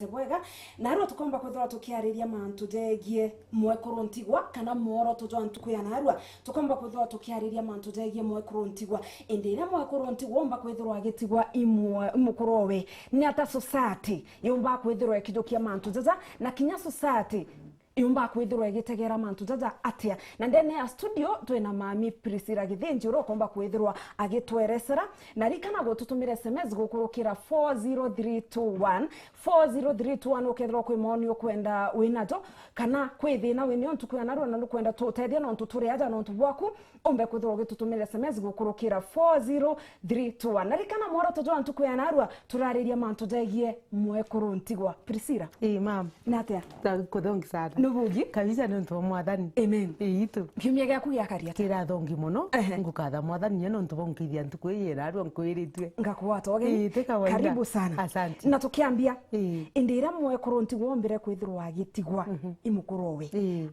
Wega na rwo tukomba kwithira tukiariria mantu jegie mwekuru ntigwa kana moro tujwa ntukuya na rwa tukomba kwithira tukiariria mantu jegie mwekuru ntigwa indira mwekuru ntigwa omba kwithirwa agitigwa imwe mukurowe ni ata society yomba kwithirwa ikijukia mantu jaja na kinya society yomba kwithirwa igitegera mantu jaja atia na ndene ya studio twina mami Priscilla Githinji ro komba kwithirwa agitweresera na rikana gututumira SMS gukurukira 40321 40321 ukethirwa kwi moni ukwenda winajo kana kwithina wini ontu kwena ro na nukwenda tutethia no ntuturi aja no ntubwaku ombe kwithirwa ugitutumira SMS gukurukira 40321 na rikana moro tujwa ntukwena ro turariria mantu jegie mwekuru ntigwa Priscilla mam natia kudongi sana nubugi kabisa nontu mwathani amen itu kiumia gyaku giakaria kira thongi muno ngukatha mwathani nye nontu bonkithia ntuku yera arwa nkwiritwe ngakwata oge karibu sana asante na tukiambia indira mwekuru ntigwa ombire kwithirwa agitigwa imukurowe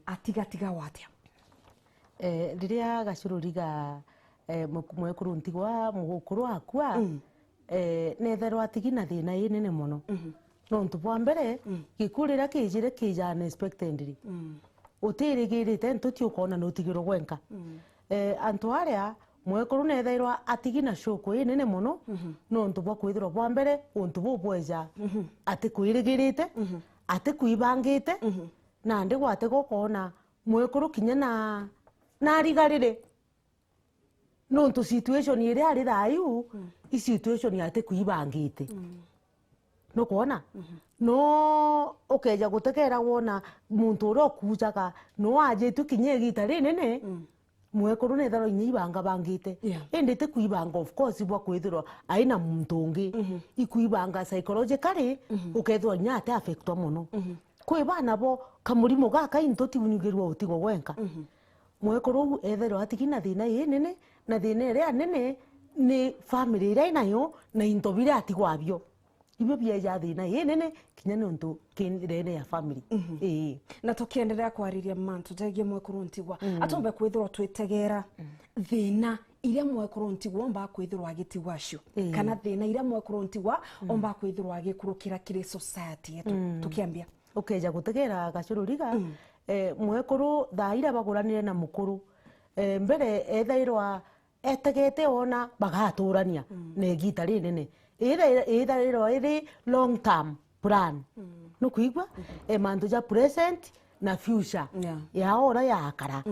atigatiga watia riria gacururiga mwekuru ntigwa mugukuru akwa netherwa atigina thina inene muno nontu bwa mbere gikurira kijire kija unexpectedly utirigirite ntuti ukona nutigiro gwenka antu aria mwekuru netherwa atigina shoko inene muno nontu bwa kwithirwa bwa mbere untu bubweja ati kwirigirite ati kuibangite na ndi gwate gukona mwekuru kinya na rigarire nontu situation iri ari thayu i situation ati kuibangite no kuona no ukeja gutekera wona muntu uro kujaga no aje tukinye gita rinene mwekuru netharo inyibanga bangite ende te kuibanga of course bwa kwithirwa aina muntu ungi ikuibanga psychologically ukethwa nyate affectwa muno kwi bana bo kamurimo gaka into tibunyugirwa utigo gwenka mwekuru ethero atigina thina nene na thina ria nene ni family ira inayo na into bire atigwabyo ibyo byeja thina nene kinya nontu kinirene ya family na tukiendelea kwariria mantu jegie mwekuru ntigwa atombe kwithirwa twitegera thina iria mwekuru ntigwa omba kwithirwa agitigwa cio kana thina iria mwekuru ntigwa omba kwithirwa agikurukira kiri society yetu tukiambia ukeja gutegera gacururiga mwekuru thaira baguranire na mukuru mbere ethairwa etegete ona bagaturania ne gita rinene ira iri long term plan no kuigwa mantu ja present na future ya ora ya kara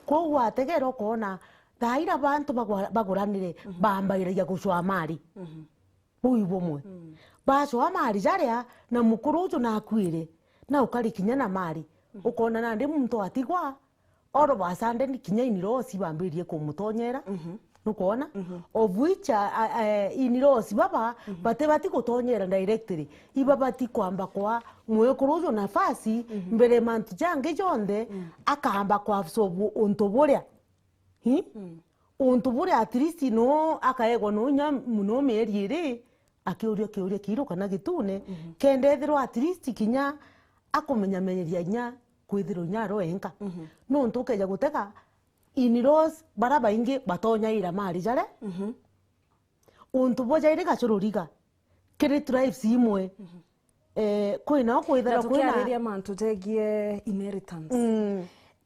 ko wategera kona thaira bantu baguranire bambairagia gucwa mari bui bomwe bacwa mari jaria na mukuru uju na akwire na ukari kinya na mari ukona na ndi muntu atigwa oro basande ni kinya inirosi bambirie kumutonyera nukuona of which inirosi baba bati gutonyera directly iba bati kwamba kwa mwekuru ujo nafasi mbere mantu jange jonde akahamba kwa sobu untuburia untuburia at least no akaego no nya muno merire akiuria kiro kana gitune kendethirwa at least kinya akumenya menyeria nya kwithiro nyaro enka no ntukeja guteka iniros baraba ingi batonya ira mari jare untu boja ire gacururiga kiri drives imwe kwina kwithira kwina tukiariria mantu jegie inheritance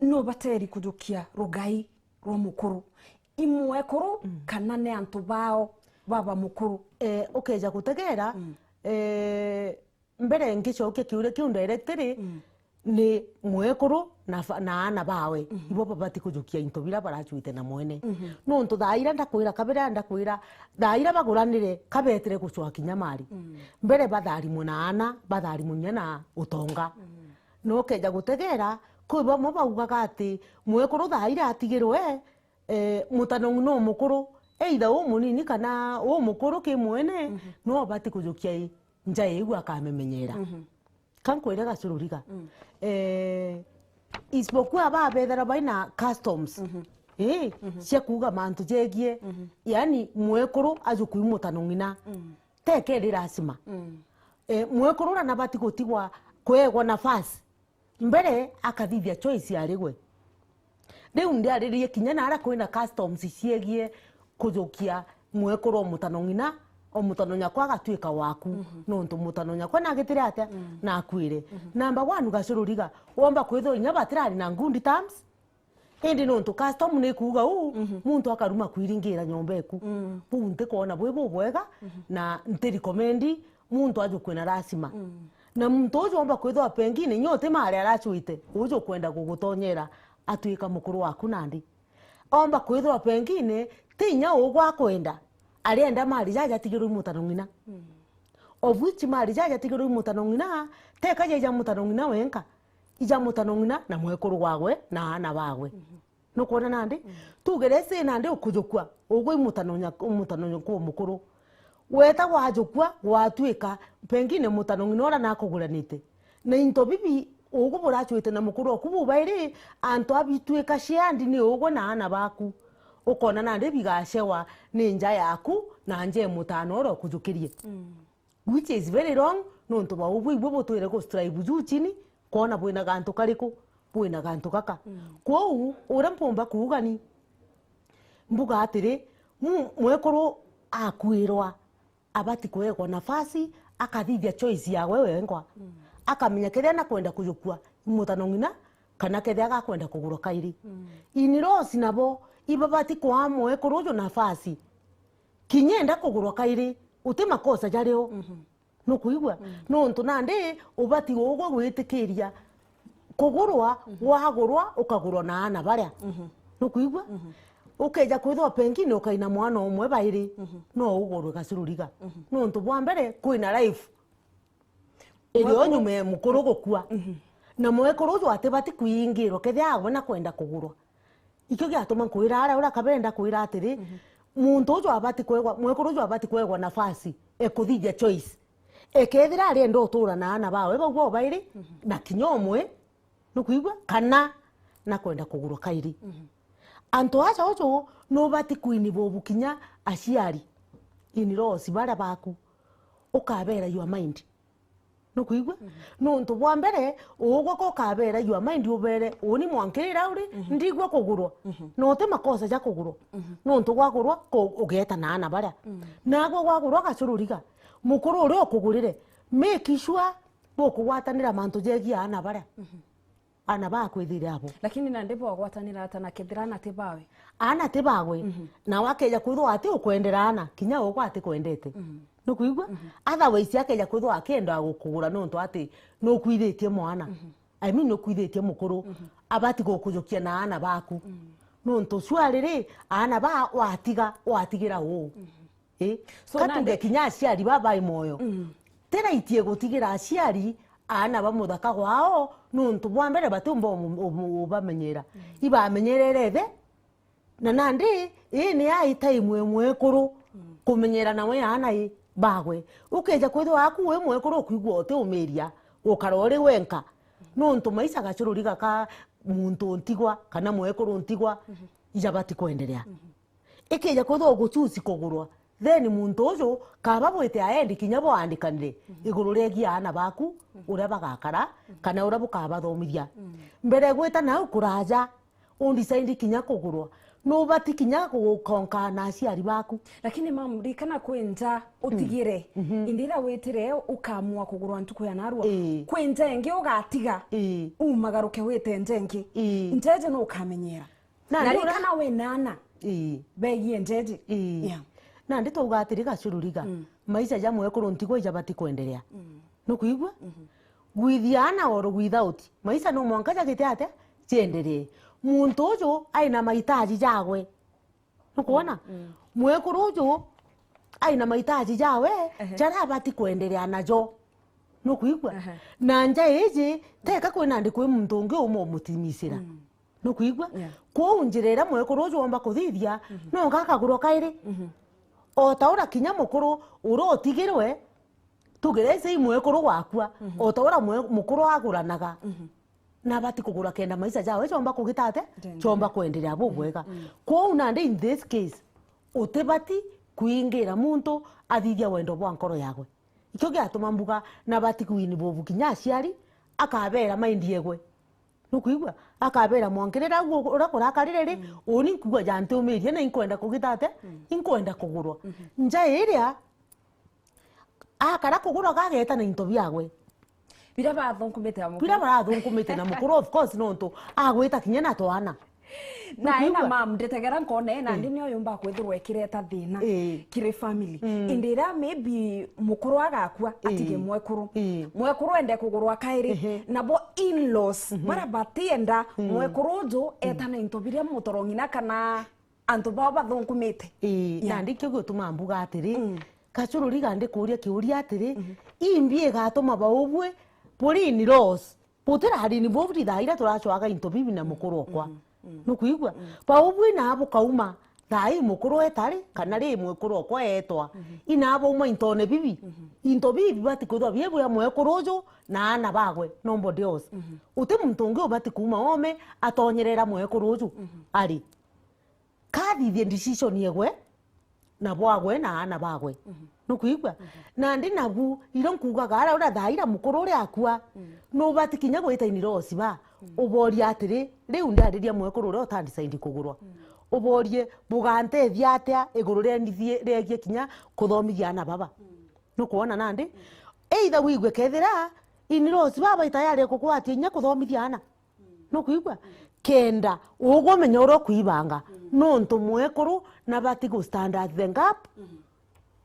no bateri kujukia rugai rwa mukuru imwekuru kana ne antu bao baba mukuru ukeja gutegera mbere ngicoke kiure kiu directly ni mwekuru na ana bawe ibo babati kujukia into bira barachuite na mwene no ntu thaira ndakwira kabira ndakwira thaira baguranire kabetere gucwa kinyamari mbere bathari muna ana bathari munya na utonga no keja gutegera kuibo mo baugaga ati mwekuru thaira atigirwe mutano no mukuru either umunini kana mukuru ki mwene no bati kujukia njae igwa kamemenyera kankwira gacururiga ispokuwa babethera baina customs cia kuga mantu jegie yani mwekuru ajuku imutano ngina teke rirasima mwekuru na nabati gutigwa kwegwa nafasi mbere akathithia choice arigwe riu ndi aririe kinya na ara kwina customs ciegie kujukia mwekuru mutano ngina omutano nyakwa agatuika waku nontu mutano nyakwa nagitire atia nakwire number 1 gacururiga womba kwithwo inya batirari na ngundi terms hindi nontu custom ni kuga muntu akaruma kwiringira nyomba eku bunte kona bwe bwega na nti recommend muntu aju kwina rasima na muntu ujo womba kwithwo pengine nyote mari arachuite ujo kwenda gugutonyera atuika mukuru waku nandi omba kwithwo pengine tinya ugwa kwenda arienda mari jaja tigiro mutano ngina obuchi mari jaja tigiro mutano ngina teka jaja mutano ngina wenka ija mutano ngina na mwekuru wagwe na ana bagwe no kona nandi tugerese nandi ukujukwa ugwe mutano nyako mukuru weta wajukwa watuika pengine mutano ngina ora nakuguranite na into bibi ugo burachuite na mukuru okubu bairi anto abituika shiandi ni ugo na ana baku ukona nandi bigashewa ninja yaku na nje mutano oro kujukirie which is very wrong nonto ba ubu ibo botwire ko strive juchini kona bwina ganto kariko bwina ganto kaka ko ura mpomba kugani mbuga atire mwekoro akwirwa abati kwego nafasi akathithia choice yawe wengwa akamenya kiria na kwenda kujukua mutano ngina kana kiria ga kwenda kugura kairi inirosi nabo ibabati kwa mwekoro jo nafasi kinyenda kugurwa kairi uti makosa jareo no kuigwa no ntu nandi ubati ugo gwitikiria kugurwa wagurwa ukagurwa na ana baria no kuigwa ukeja kwithwa pengine ukaina mwana umwe bairi no ugurwe gacururiga no ntu bwa mbere kwina life ilio nyume mukuru gukua na mwekoro ujo atibati kuingirwo kethia agwe na kwenda kugurwa ikyo giatuma kwira ara ura kabenda kwira atiri muntu ujo abati kwegwa mwekoro ujo abati kwegwa nafasi ekuthithia choice ekethira ari ndo tura na ana bawe bagwo bairi na kinyomwe no kuigwa kana na kwenda kugurwa kairi anto acha ujo no bati kuini bobu kinya aciari inirosi bara baku ukabera your mind no kuigwa no ntu bwa mbere ugwa ko kabera your mind ubere uni mwankirira uri ndigwa kugurwa no te makosa ja kugurwa no ntu gwagurwa ko ugeta na ana bara nagwo gwagurwa gacururiga mukuru uri okugurire make sure bokugwatanira mantu jegi ana bara ana ba kwithira abo lakini na ndipo agwatanira atana kethirana tibawe ana tibawe na wakeja kwithwa ati ukwendera ana kinya ugwa ati kwendete no kuigwa otherwise akeja kwithwa akenda gukugura no ntu ati no kwithitie mwana I mean no kwithitie mukuru abati gukujukia na ana baku no ntu shwarire ana ba watigira u so katuge kinya aciari baba imoyo tera itie gutigira aciari ana bamuthaka gwao nuntu bwa mbere batumba ubamenyera ibamenyererere na nandi ni ai time mwekuru kumenyera nawe ana bagwe ukeja kwithwa aku we mwekuru kwigwa te umeria ukarore wenka nuntu maisha gacururiga ka muntu ntigwa kana mwekuru ntigwa ijabati kwendelea ikeja kwithwa guchusi kugurwa then muntu ujo kaba bwite aendi kinya bo andikanire iguru regia ana baku ura bagakara kana ura bukaba thomithia mbere gwita na ukuraja undisaindi kinya kugurwa no bati kinya gukonka na aciari baku lakini mamri kana kwenja utigire indira witire ukamua kugurwa ntuko ya narua kwenja enge ugatiga umagaruke wite njengi njeje no ukamenyera na kana we nana begi njeje yeah na ndito ugatiriga cururiga maisha ja mwekuru ntigo ijabati kwendelea no kuigwa gwithiana oro without maisha no mwankaja gitiate ciendelee muntu ujo aina mahitaji jagwe no kuona mwekuru ujo aina mahitaji jawe jara bati kwendelea najo no kuigwa na nja iji teka kwina ndi kwi muntu ungi umo mutimisira no kuigwa ko unjirera mwekuru ujo omba kuthithia no ngakagurwa kairi o taura kinya mukuru uro otigirwe tugereze imwekuru wakwa o taura mukuru aguranaga na bati kugura kenda maisha jawe chomba kugitate chomba kwendelea bugwega ko unande in this case utebati kuingira muntu athithia wendo bwa nkoro yagwe ikyo giatuma mbuga na bati kuini bobu kinya aciari akabera maindi yegwe nukuigwa akabera mwankirira ura kurakarire uni kugwa jante umerie na inkwenda kugitate inkwenda kugurwa nja iria akara kugura gageta na into biagwe Bila bathonkumite na mukuru. bila barathunkumite na mukuru of course nontu agwita kinya na twana Na ina mam ndetegera nkone na ndi niyo yumba kwithirwa ikireta thina kiri family indira maybe mukuru agakua atige mwekuru mwekuru ende kugurwa kairi nabo in-laws bara batienda mwekuru nju etana into biria mutorongina kana antu baba thunkumite na ndikyo gutuma mbuga atiri kachururi gande kuria kiuria atiri imbie gatuma baubwe puri ni los putira hari ni bobri daira turachwaga into bibi na mukuru okwa nukuigwa baubwe na abo kauma thai mukuru etari kana ri mwekuru okwa etwa ina abo uma intone bibi into bibi bati kudwa biebo ya mwekuru jo na ana bagwe nombo dios uti mtungi ubati kuma ome atonyerera mwekuru jo ari kadi the decision yegwe na bwagwe na ana bagwe nukuigwa na ndi nabu iro kuga gara ura thaira mukuru uri akua no batikinya gwita inirosi ba ubori atiri riu ndariria mwekuru uri utandicide kugurwa uborie bugante thiatea iguru rendithie regie kinya kuthomithia ana baba nukuona nandi either wigwe kethira inirosi baba itayari kugwatia nya kuthomithia ana nukuigwa kenda ugomenya uro kuibanga nontu mwekuru na bati go standard the gap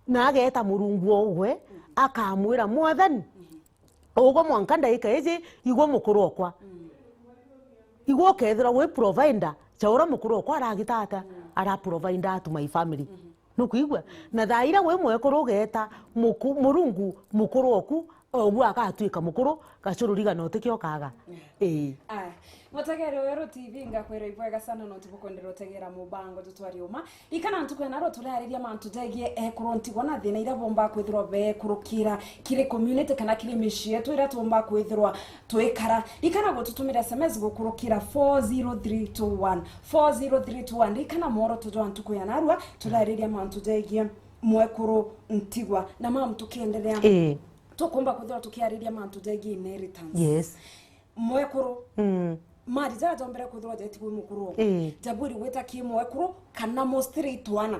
na ageta murungu ogwe akamwira mwathani ugo mwanka ndaika iji igwo mukuru okwa igwo kethira we provider chaura mukuru okwa aragitata ara provider to my family nukuigwa na thaira we mwekuru geta murungu mukuru oku ogwo akatuika mukuru gacururiga no tikio kaga Mutegere wero TV ngakwera ibwega sana no tubukondero tegera mubango tutwariuma ikana ntukwena ro turariria mantu tegie kurontigwa na thina ira bomba kwithirwa be kurukira kire community kana kire mishie tu ira tumba kwithirwa twikara ikana gututumira SMS gukurukira 40321 ikana moro tujwa ntukwena arwa turariria mantu tegie mwekuru ntigwa na mamu tukiendelea tukumba kwithirwa tukiariria mantu tegie inheritance yes mwekuru mari za tombere kuthwa jeti ku mukuru jaburi weta ki mwekuru kana mostri twana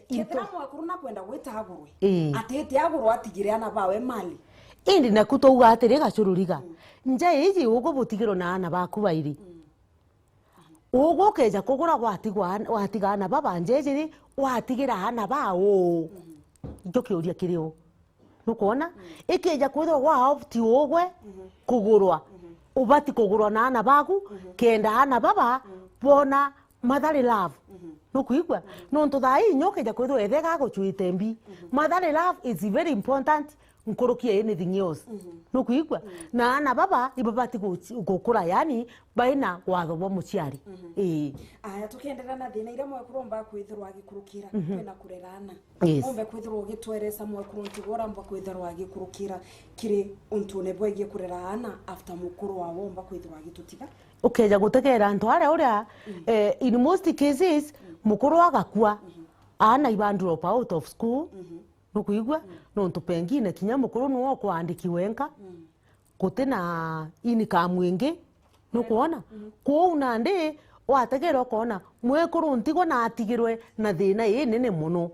ito mwekuru na kwenda weta agurwe atete agurwa atigire ana bawe mali indi na kutouga atiri gacururiga nje iji ugo butigiro na ana baku bairi ugo keja kugura watigana baba njejiri watigira ana bawo icyo kiuria kirio nukuona ikeja kwithwa wa opti ogwe kugurwa ubati kugurwa na ana baku kenda ana baba bona motherly love nukuigwa nontu thai nyokeja kwithwa ethega guchuite mbi motherly love is very important nkurukie anything else nukuigwa na ana baba ibabati gukura yani baina watho bo muciari aya tukiendelea na thina ira mwekuru mba kwithirwa agikurukira kwina kurerana ombe kwithirwa gitweresa mwekuru ntigora mba kwithirwa agikurukira kiri untune bwegie kurerana after mukuru wa womba kwithirwa agitutiga ukeja gutegera ntu aria uria in most cases mukuru agakua ana iban drop out of school nukuigwa nontu pengine kinya mukuru nuo kwandiki wenka kutina ini ka mwingi nukuona kuona ndi wategera kona mwekuru ntigo na atigirwe na thina nene muno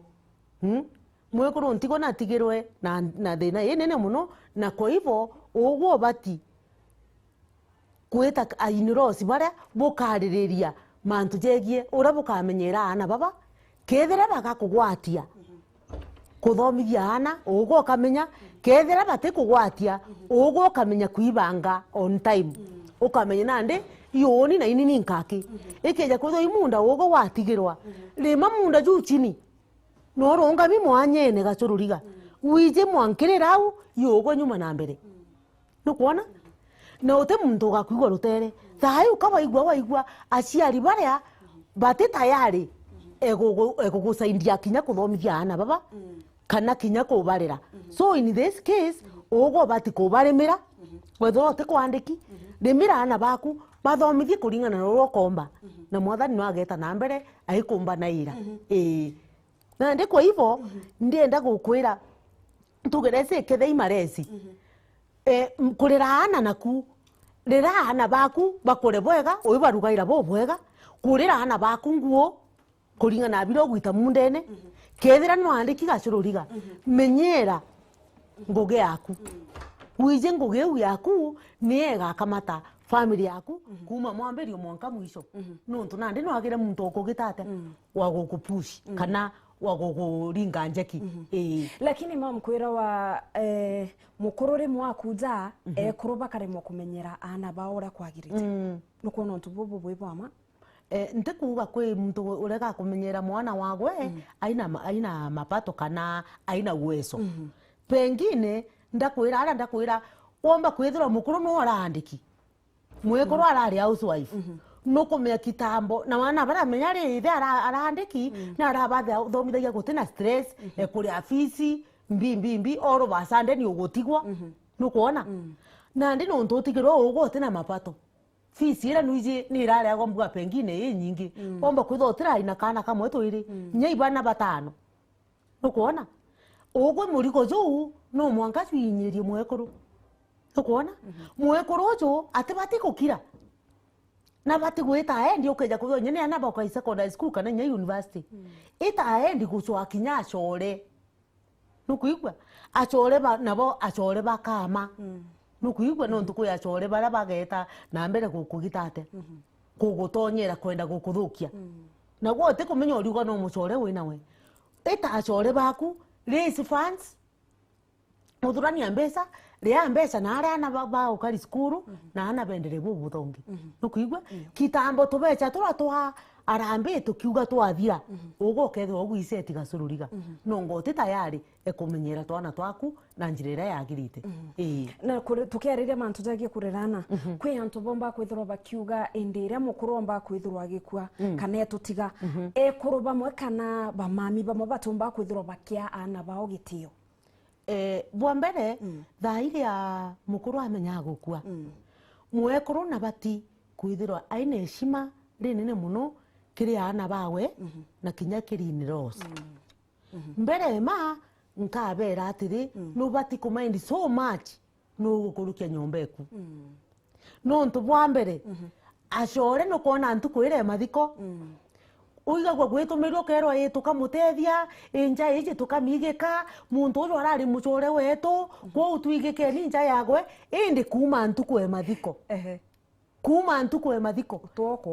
mwekuru ntigo na atigirwe na thina nene muno na kwa hivyo ugo bati kweta ainirosi baria bukariria mantu jegie ura bukamenyera ana baba kethera bagakugwatia kuthomithia ana ugo kamenya kethera bate kugwatia ugo kamenya kuibanga on time ukamenya nande yoni na ini ninkaki ikeja kwitho imunda ugo watigirwa rima munda juu chini no ronga mi mwanyene gacururiga wije mwankirira au yogo nyuma na mbere nukuona na uте muntu gakwigwa rutere thai ukabaigwa waigwa aciari baria bate tayari ego gusaidia kinya kuthomithia ana baba kana kinya kubarira so in this case ugo bati kubaremira wetho te kwandiki remira ana baku bathomithie kuringana na urokomba na mwathani no ageta na mbere aikumba na ira na ndi kwa hivyo ndienda gukwira tugerese kethe maresi kurira ana naku rira ana baku bakore bwega uibarugaira bo bwega kurira ana baku nguo kuringa na biro gwita mundene kethira no andiki gacururiga menyera nguge yaku wije nguge yaku niye gakamata family yaku kuma mwamberio mwanka mwisho nuntu nandi no agire muntu ukugitate wa gukupush kana wa gukuringa njeki lakini mama kwira wa mukururi mwakuja kuruba kare mo kumenyera ana baura kwagirite nuko nontu bobo bwibama ntikuga kwi muntu ureka kumenyera mwana wagwe aina mapato kana aina uwezo pengine ndakwira womba kwithira mukuru no arandiki mwekoro arari housewife nukumenya kitambo na wana baramenya rithe arandiki na arabathe thomithagia gutina stress kuri afisi mbi oro basande ni ugutigwa nukuona na ndi no ntutigirwo ugutina mapato fisi ira nuiji ni irare agwa mbuga pengine ye nyingi womba kwithotira ina kana kamwe twiri nyeiba na batano nukuona ugwe murigo juu no mwanka twinyirie mwekoro nukuona mwekoro jo atibati kukira na bati gwita endi ukeja kuyo nyene anaba kwa secondary school kana nya university ita endi gucwa kinya acore nukuigwa acore nabo acore bakama nukuigwa no ntuku ya acore bara bageta na mbere gukugitate gugutonyera kwenda gukuthukia na gwote kumenya urigo no mucore wina we ita acore baku raise funds muthurania mbesa ria mbesa na aria na baba ukari skuru na ana bendere bubuthongi nukuigwa kitambo tubecha turatwa arambe tukiuga twathira ugo ketho ogwiseti gasururiga no ngote tayari ekumenyera twana twaku na njirira yagirite na tukiariria mantu jagie kurerana kwi antu bomba kwithirwa bakiuga indira mukuromba kwithirwa agikua kana etutiga ekuruba mwe kana bamami bamwe batumba kwithirwa bakia ana bao gitio bwa mbere thairi ya mukuru amenya gukua mwekuru na bati kwithirwa aina heshima rinene muno kiri ana bawe na kinya kirini rose mbere ma nkabera atiri no bati kumind so much no gukurukia nyombeku no ntu bwa mbere acore no kona ntu kwire mathiko uiga gwa gwitumirwo kerwa tukamutethia inja iji tukamigika muntu ucio arari mucore wetu kwa utwigike ni inja yagwe indi kuma ntuku e mathiko kuma ntuku e mathiko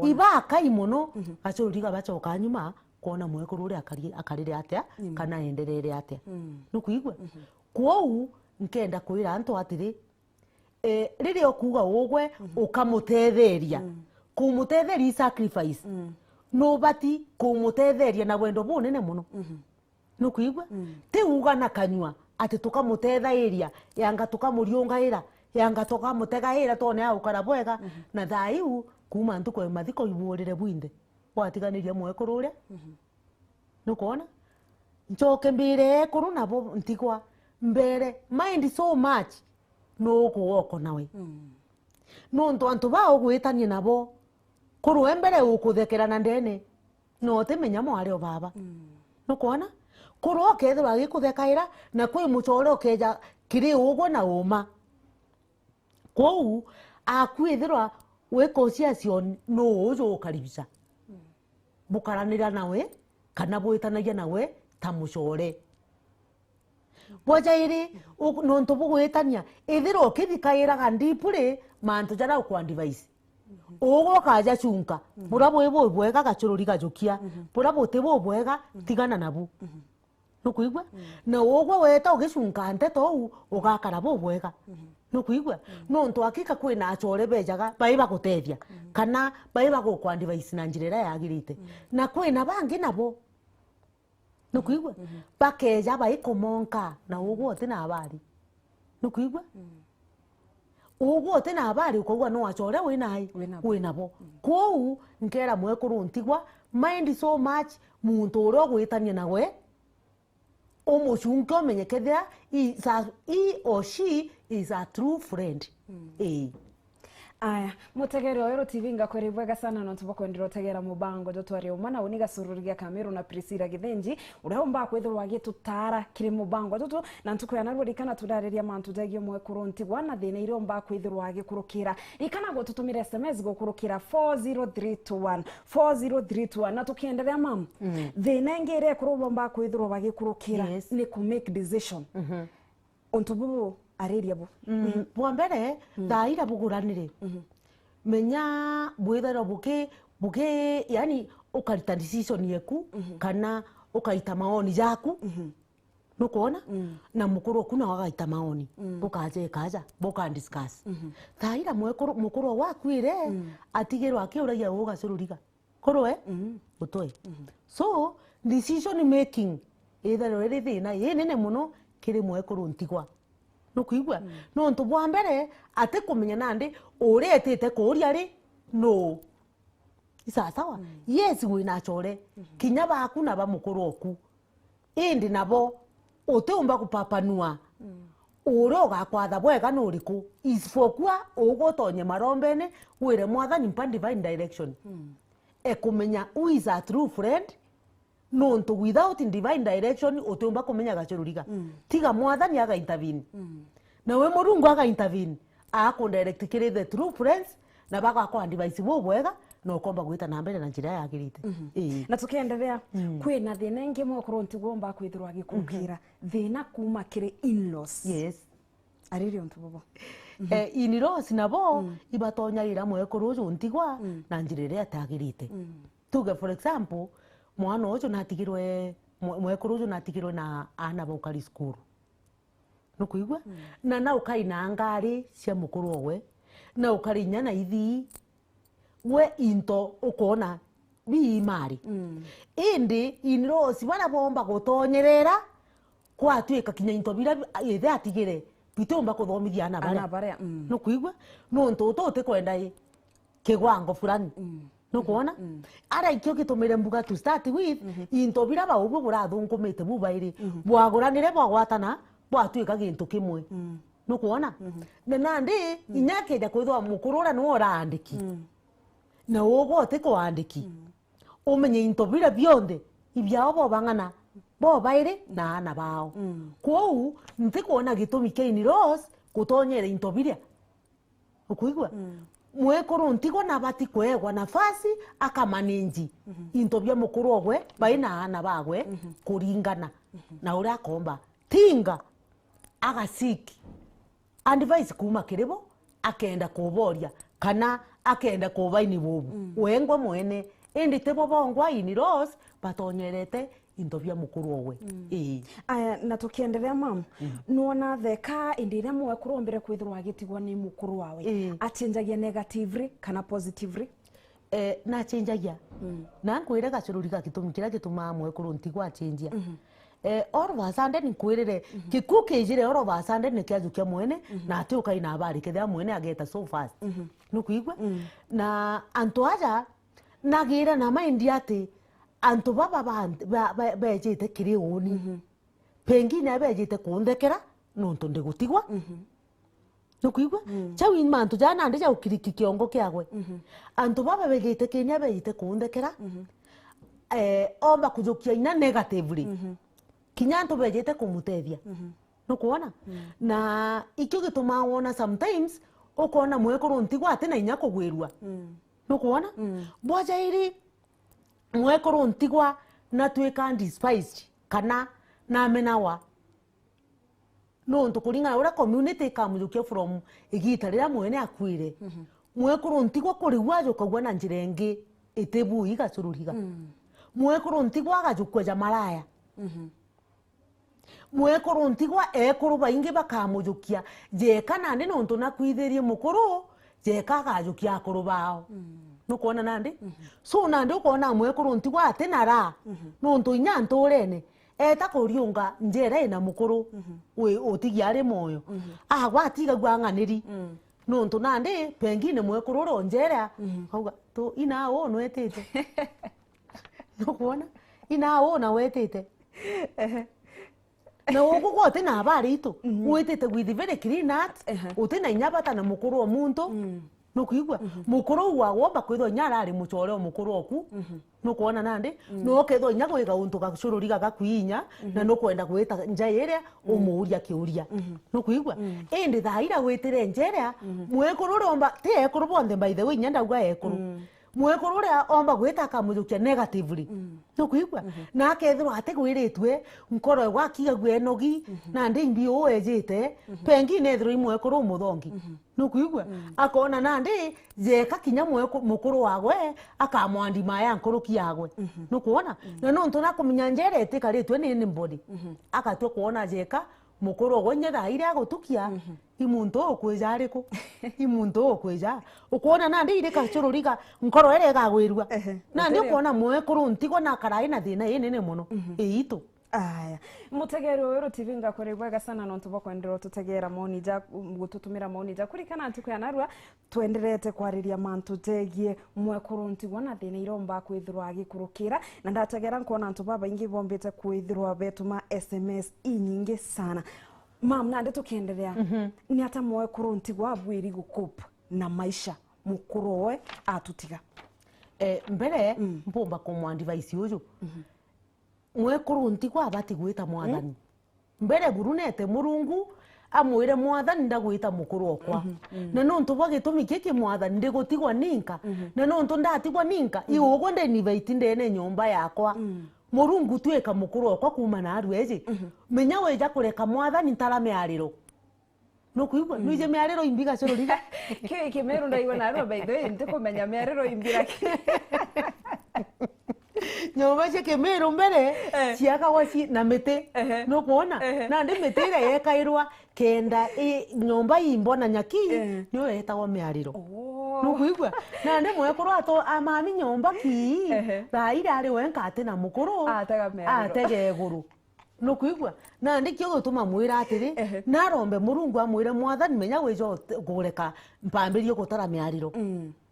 iba kai muno acuriga bacoka nyuma kona mwekuru uri akarire atia kana enderere atia nukuigwa kwou nkenda kwira antu atiri riri okuga ugwe ukamutetheria kumutetheria sacrifice no bati kumutetheria na wendo bunene muno nukuigwa ti uga na kanywa ati tukamutethairia yanga tukamuriungaira yanga tukamutegaira tone au karabwega na thaiu kuma ntuko mathiko iburire bwinde watiganiria mwekuru uria nukuona njoke mbire kuru nabo ntigwa mbere mind so much no kuoko nawe no ndo antu bao gwitania nabo kuru embere ukuthekera na ndene no temenya mwari o baba nukuona kuru okethwa gikuthekaira na kwi mucore okeja kiri ugwo na uma kou akwithirwa wikocia cio no ujo ukaribisa bukaranira nawe kana bwitanagia nawe ta mucore bojairi no ntubu gwitania ithirwa ukithikairaga ndipuri mantu jara ukwa device ugo kaja chunka burabo ebo bwega gacururi gajukia burabo tebo bwega tigana nabu nukuigwa na ugo weta ugicunka nteto ugakara bo bwega nukuigwa no ntu akika kwina acore bejaga baiba gutethia kana baiba gukwa device na njirira yagirite na kwina bangi nabo nukuigwa bakeja baikomonka na ugo tina abari nukuigwa ugo tena abari ukogwa no acore winabo kou nkera mwekuru ntigwa mind so much muntu uro gwitania nawe umucunke umenyekethia he or she is a true friend aya mutegere oero tv ngakwere bwega sana no tubakwendera tegera mubango jotwari umana uniga sururiga Kamiru na Priscilla Githenji urahomba kwithirwa gitutara kiri mubango tutu na ntukuya rikana tudariria mantu jagio mwe kurunti gwana thina irio mba kwithirwa gikurukira rikana go tutumire SMS go kurukira 40321 40321 na tukiendelea mam thina ngire kurumba kwithirwa gikurukira ni ku make decision ontubu ariria bu bwa mbere thaira buguranire menya bwithero buke yani ukarita decision yeku kana ukarita maoni yaku nukuona na mukuru kuna wagaita maoni bukaje kaja buka discuss thaira mukuru wakwire atigirwa akiuragia ugacururiga korwe utoi so decision making ithero iri thina nene muno kiri mwekuru ntigwa nukuigwa no ntu bwa mbere ate kumenya nandi uretete kuria ri no isa sawa yes wina chore kinya baku na ba mukuru oku indi nabo uteumba kupapanua uroga kwatha bwega nuriku isfokwa ugotonye marombene wire mwathani mpa divine direction ekumenya who is a true friend no ntu without divine direction uteumba kumenya gacururiga tiga mwathani aga intervene na we murungu aga intervene ako direct kire the true friends na baka kwa device bo bwega no komba gwita na mbere na njira yagirite na tukiendelea kwina thina ingi mwekuru ntigomba kwithirwa gikukira thina kuma kire in-laws yes aririo ntu bobo in-laws nabo ibatonya ira mwekuru uju ntigwa na njira ria tagirite tuge for example mwana uju natigirwe mwekuru uju natigirwe na ana bokari skuru nukuigwa na ukaina ngari cia mukuru owe na ukarinya na ithi we into ukona bi mari indi in-laws bana bomba gutonyerera kwatuika kinya into bira ithe atigire bitomba kuthomithia ana bare nukuigwa no ntoto utekwenda kigwango fulani nukuona ara ikyo gitumire mbuga to start with into bira ba ubwo burathungumite bubairi bwaguranire bwagwatana bwatuika gintu kimwe nukuona na nandi inyake da kwithwa mukurura no orandiki na wogo te ko andiki umenye into bira bionde ibyao bo bangana bo baire na ana bao kwou ntikuona gitumi keini rose kutonyere into bira ukuigwa mwekuru ntigo na bati kwegwa nafasi akamanenji into bya mukuru ogwe baina ana bagwe kuringana na ura komba tinga agasiki advice kuma kiribo akenda kuboria kana akenda kubaini bubu wengwa mwene indi tebo bongwa in-laws batonyerete into bya mukuru owe aya na tukiendelea mam nuona theka indire mwekuru mbere kwithirwa gitigwa ni mukuru wawe achenjagia negatively kana positively na chenjagia na nkwire gacururiga gitumi kira gituma mwekuru ntigwa achenjia oro basande ni kwirire kikuke ijire oro basande ni kyajukia mwene na ati ukaina habari ketha mwene ageta so fast nukuigwa na antu aja nagira na mind ati antu baba bejete kiri uni pengine bejete kunthekera nontu ndigutigwa nukuigwa chawi mantu jana ande ja ukiriki kiongo kyagwe antu baba bejete kenya bejete kunthekera omba kujukia ina negatively kinyanto bejete kumutethia nukuona na ikyo gituma wona sometimes ukona mwekuru ntigwa ate na inya kugwirwa nukuona bwaja iri mwekuru ntigwa na twika despised kana na menawa no ntukuringa ura community kamujukia from igita rira mwene akwire mwekuru ntigwa kuriwa jukagwa na njirengi itebu igacururiga mwekuru ntigwa agajukweja maraya mwekuru ntigwa ekuru baingi bakamujukia jeka nandi nontu nakwithirie mukuru jeka agajukia akuru bao nukuona nandi so nandi ukona mwekuru ntigwa ate nara nontu inya nturene eta kuriunga njera ina mukuru we otigia ari moyo agwa atiga gwanganiri nontu nandi pengine mwekuru ro njera auga to ina wo nwetete nukuona ina wo na wetete na wogo gote na habari itu wetete with very clean heart utena inyabata na mukuru omuntu nukuigwa mukuru wa womba kwitho nyara ari muchore mukuru oku nukuona nandi no ketho nya gwiga untu gacururi gakwinya na nukwenda gwita njaire umuuria kiuria nukuigwa indi thaira gwitire njera mwekuru romba ti ekuru bonde by the way nyanda uga ekuru mwekuru ria omba gwita kamujukia negatively nukuigwa na kethirwo ati gwiritwe nkoro gwakiga gwenogi na ndi mbi uejite pengi nethirwo mwekuru muthongi nukuigwa akona nandi jeka kinya mukuru wagwe akamwandi maya nkuruki yagwe nukuona na no ntona kuminya njera etikaritwe ni mbodi akatwe kuona jeka mukuru ogwo nyetha ire agutukia imuntu okwejariku imuntu okweja ukuona nandi ire kacururiga nkoro ere gagwirwa nandi ukuona mwekuru ntigo na karai na thina nene muno eitu aya mutegero wero TV ngakorebwaga sana no ntuba kwendera tutegera monija gututumira monija kurikana ntiko yanarwa twenderete kwariria mantu tegie mwekuru ntigwa na thina iromba kwithirwa agikurukira na ndategera nkona ntuba baingi bombete kwithirwa betuma SMS inyingi sana mam nande tukiendelea ni hata mwekuru ntigwa abwiri gukupa na maisha mukuru we atutiga mbere mpumba kumwandi vaisi uju mwekuru ntigwa abati gwita mwathani mbere burunete murungu amwire mwathani ndagwita mukuru okwa na no ntu bagitumi kiki mwathani ndigutigwa ninka na no ntu ndatigwa ninka iugo ndeni vaiti ndene nyumba yakwa murungu tweka mukuru okwa kuma na arweje menya weja kureka mwathani ntarame ariro no kuigwa nije miariro imbiga cororiga ke meru ndaiwa na arwa by the way ndikumenya miariro imbira nyumba cia mero mbere ciakagwa na miti no kuona na ndi miti ira yekairwa kenda nyumba imbona nyaki niyo yetagwo miariro no kuigwa na ndi mwekuru ato amami nyumba ki thaira ari wenka ati na mukuru atege eguru no kuigwa na ndi kyo gutuma mwira atiri na rombe murungu amwire mwathani menya gwijo gureka mpambirio gutara miariro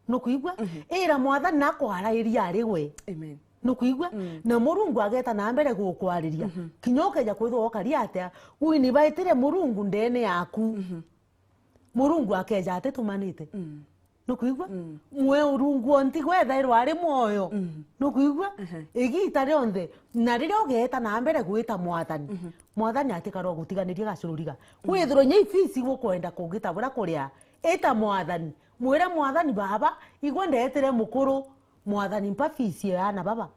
no kuigwa ira mwathani nakwara iria ari we amen nukuigwa na murungu ageta na mbere gukwariria kinyoke ja kwitho okaria atia wini baitire murungu ndene yaku murungu akeja ate tumanite nukuigwa mwe urungu onti gwetha irwa ari moyo nukuigwa igita rionthe na riria ogeta na mbere gwita mwathani mwathani atikaro gutiganiria gacururiga withiro nyei fisi gukwenda kugita bura kuria eta mwathani mwire mwathani baba igwe ndetire mukuru mwathani mpa fisi yana baba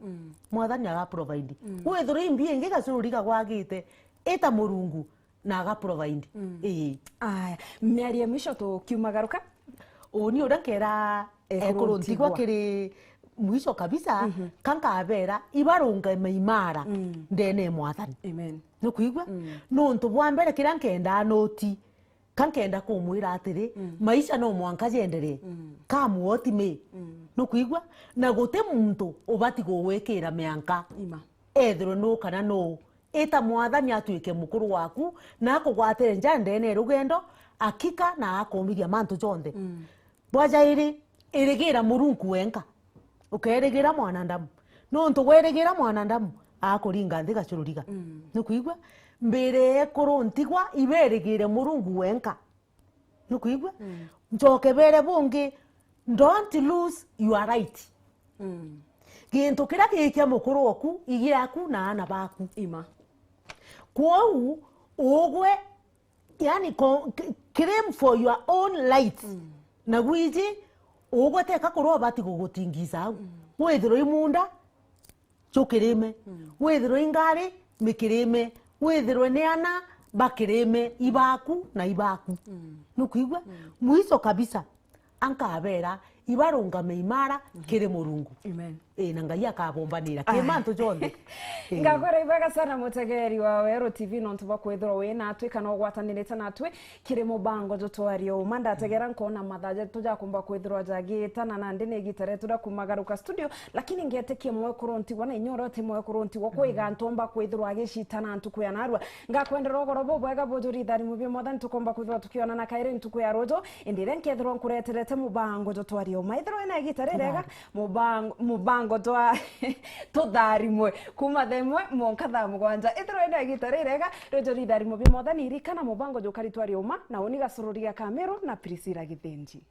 mwathani aga provide wethiro imbi ingi gacururiga gwagite eta murungu na aga provide aya miaria misho to kiumagaruka oni urakera ekuruntigwa kiri mwisho kabisa kanka abera ibarunga meimara ndene mwathani amen no kuigwa no ntu bwa mbere kira nkenda noti kankenda kumwira atiri maisha no mwanka jendere kamuoti me no kuigwa na gute muntu ubati gwekira mianka ima ethiro no kana no eta mwathani atwike mukuru waku na kugwatire njandene rugendo akika na akomiria mantu jonde bwajairi irigira murungu wenka ukerigira mwanandamu no ntu gwerigira mwanandamu akuringa ndiga cururiga no kuigwa mbere kuruntigwa iberigire murungu wenka no kuigwa njoke bere bungi don't lose your right gintu kira kikia mukuru oku igiaku na ana baku ima kwou ugwe yani claim for your own right na gwiji ugwe teka kurwa bati gugutingiza wethiro imunda chukirime wethiro ingari mikirime wethiro ni ana bakirime ibaku na ibaku nukuigwa mwiso kabisa anka abera ibarunga meimara kire murungu amen na ngai akabombanira kimantu jonde ngakora ibaga sana mutegeri wa Wero TV no ntuba kwethoro we na atwe kana ogwatanirite na atwe kire mubango jotwario manda tegera nkona mathaje tuja kumba kwethoro jagita na nandi ne gitare tura kumagaruka studio lakini ngetekie mwe kuronti wana inyoro te mwe kuronti wako igantomba kwethoro agishitana ntuku ya narwa ngakwendera ogorobo bwega bojuri thari mubye mothan tukomba kwethoro tukiona na kaire ntuku ya rojo indire nkethoro nkureterete mubango jotwario maithoro ina gitare rega mubango twa tutharimwe kuma themwe monka tha mugwanja ithiro ina gitare rega rojo ritharimo bi mothan irikana mubango jokari twari uma na oni gacururia Kamero na Priscilla Githenji.